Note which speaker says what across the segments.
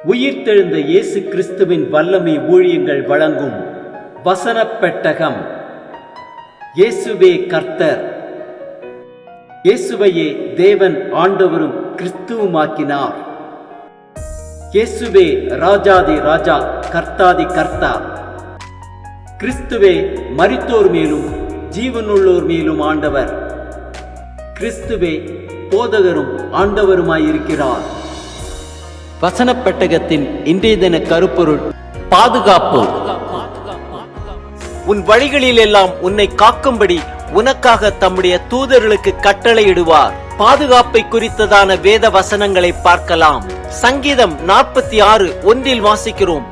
Speaker 1: உயிர்த்தெழுந்த இயேசு கிறிஸ்துவின் வல்லமை ஊழியங்கள் வழங்கும் வசனப் பெட்டகம். இயேசுவே கர்த்தர். இயேசுவையே தேவன் ஆண்டவரும் கிறிஸ்துவுமாக்கினார். இயேசுவே ராஜாதி ராஜா, கர்த்தாதி கர்த்தா. கிறிஸ்துவே மரித்தோர் மேலும் ஜீவனுள்ளோர் மேலும் ஆண்டவர். கிறிஸ்துவே போதகரும் ஆண்டவருமாயிருக்கிறார். வசனப் பெட்டகத்தின் இன்றைய தின கருப்பொருள் பாதுகாப்பு. உன் வழிகளில் எல்லாம் உன்னை காக்கும்படி உனக்காக தம்முடைய தூதர்களுக்கு கட்டளையிடுவார். பாதுகாப்பை குறித்ததான வேத வசனங்களை பார்க்கலாம். சங்கீதம் 46:1 வாசிக்கிறோம்,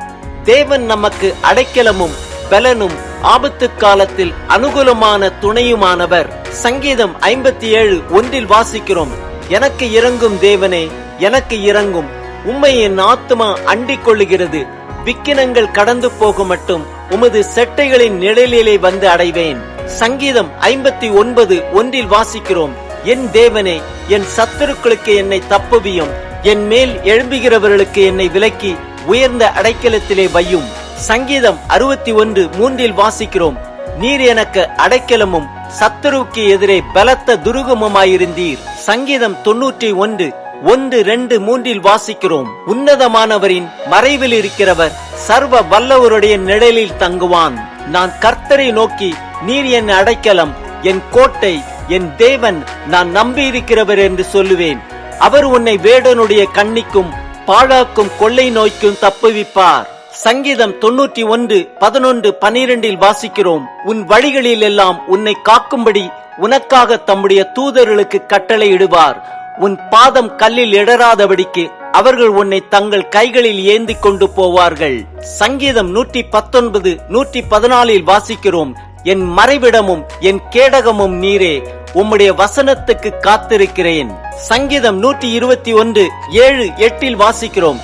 Speaker 1: தேவன் நமக்கு அடைக்கலமும் பலனும் ஆபத்து காலத்தில் அனுகூலமான துணையுமானவர். சங்கீதம் 57:1 வாசிக்கிறோம், எனக்கு இறங்கும் தேவனே, எனக்கு இறங்கும், உம்மை என் ஆத்துமா அண்டிக் கொள்ளுகிறது. விக்கினங்கள் கடந்து போக மட்டும் உமது செட்டைகளின் நிழலிலே வந்து அடைவேன். சங்கீதம் 59:1 வாசிக்கிறோம், என் தேவனே, என் சத்துருக்களுக்கு என்னை தப்புவியும், என் மேல் எழும்புகிறவர்களுக்கு என்னை விலக்கி உயர்ந்த அடைக்கலத்திலே வையும். சங்கீதம் 61:3 வாசிக்கிறோம், நீர் எனக்கு அடைக்கலமும் சத்துருவுக்கு எதிரே பலத்த துருகமுமாயிருந்தீர். சங்கீதம் 91:1-2-3 வாசிக்கிறோம், உன்னதமானவரின் மறைவில் இருக்கிறவர் சர்வ வல்லவருடைய நிழலில் தங்குவான். நான் கர்த்தரை நோக்கி, நீர் என் அடைக்கலம், என் கோட்டை, என் தேவன், நான் நம்பியிருக்கிறவர் என்று சொல்லுவேன். அவர் உன்னை வேடனுடைய கண்ணிக்கும் பாழாக்கும் கொள்ளை நோய்க்கும் தப்புவிப்பார். சங்கீதம் 91:11-12 வாசிக்கிறோம், உன் வழிகளில் எல்லாம் உன்னை காக்கும்படி உனக்காக தம்முடைய தூதர்களுக்கு கட்டளையிடுவார். உன் பாதம் கல்லில் இடராதபடிக்கு அவர்கள் உன்னை தங்கள் கைகளில் ஏந்தி கொண்டு போவார்கள். சங்கீதம் 119:114 வாசிக்கிறோம், என் மறைவிடமும் என் கேடகமும் நீரே, உம்முடைய வசனத்துக்கு காத்திருக்கிறேன். சங்கீதம் 121:7-8 வாசிக்கிறோம்,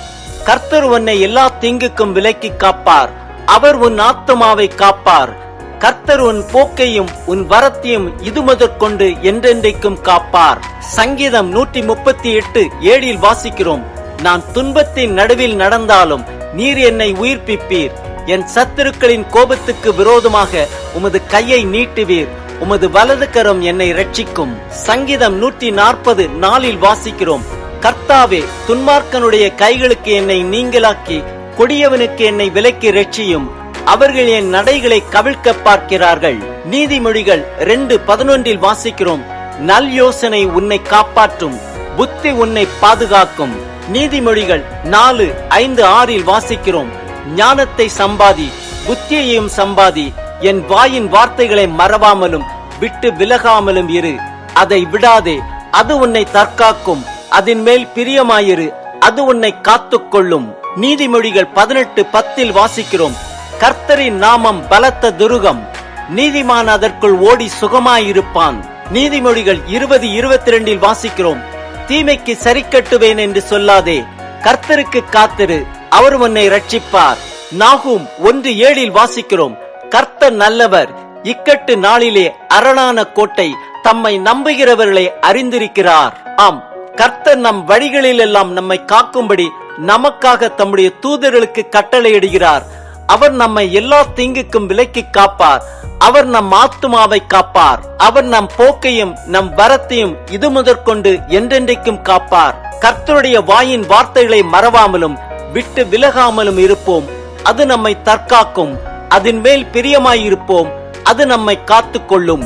Speaker 1: கர்த்தர் உன்னை எல்லா தீங்குக்கும் விலக்கி காப்பார், அவர் உன் ஆத்துமாவை காப்பார். கர்த்தர் உன் போக்கையும் உன் வரத்தையும் இது முதற்கொண்டு என்றென்றைக்கும் காப்பார். சங்கீதம் 138:7 வாசிக்கிறோம், நான் துன்பத்தின் நடுவில் நடந்தாலும் நீர் என்னை உயிர்ப்பிப்பீர், என் சத்துருக்களின் கோபத்துக்கு விரோதமாக உமது கையை நீட்டுவீர், உமது வலது கரம் என்னை ரட்சிக்கும். சங்கீதம் 140:4 வாசிக்கிறோம், கர்த்தாவே, துன்மார்க்கனுடைய கைகளுக்கு என்னை நீங்களாக்கி கொடியவனுக்கு என்னை விலக்கி ரட்சியும், அவர்கள் என் நடைகளை கவிழ்க்க பார்க்கிறார்கள். நீதிமொழிகள் 2:11 வாசிக்கிறோம், நல் யோசனை உன்னை காப்பாற்றும், புத்தி உன்னை பாதுகாக்கும். நீதிமொழிகள் 4:5-6 வாசிக்கிறோம், ஞானத்தை சம்பாதி, புத்தியையும் சம்பாதி, என் வாயின் வார்த்தைகளை மறவாமலும் விட்டு விலகாமலும் இரு, அதை விடாதே, அது உன்னை தற்காக்கும், அதன் மேல் பிரியமாயிரு, அது உன்னை காத்துக்கொள்ளும். நீதிமொழிகள் 18:10 வாசிக்கிறோம், கர்த்தரின் நாமம் பலத்த துருகம், நீதிமான் அதற்குள் ஓடி சுகமாயிருப்பான். நீதிமொழிகள் 20:22 வாசிக்கிறோம், தீமைக்கு சரி கட்டுவேன் என்று சொல்லாதே, கர்த்தருக்கு காத்திரு, அவர் உன்னை ரட்சிப்பார். நாகூம் 1:7 வாசிக்கிறோம், கர்த்தர் நல்லவர், இக்கட்டு நாளிலே அரணான கோட்டை, தம்மை நம்புகிறவர்களை அறிந்திருக்கிறார். ஆம், கர்த்தர் நம் வழிகளில் எல்லாம் நம்மை காக்கும்படி நமக்காக தம்முடைய தூதர்களுக்கு கட்டளையிடுகிறார். அவர் நம்மை எல்லா தீங்குக்கும் விலக்கி காப்பார். அவர் நம் ஆத்துமாவை காப்பார். அவர் நம் போக்கையும் நம் வரத்தையும் இது முதற்கொண்டு என்றென்றைக்கும் காப்பார். கர்த்தருடைய வாயின் வார்த்தைகளை மறவாமலும் விட்டு விலகாமலும் இருப்போம், அது நம்மை தற்காக்கும், அதன் மேல் பிரியமாயிருப்போம், அது நம்மை காத்துக்கொள்ளும்.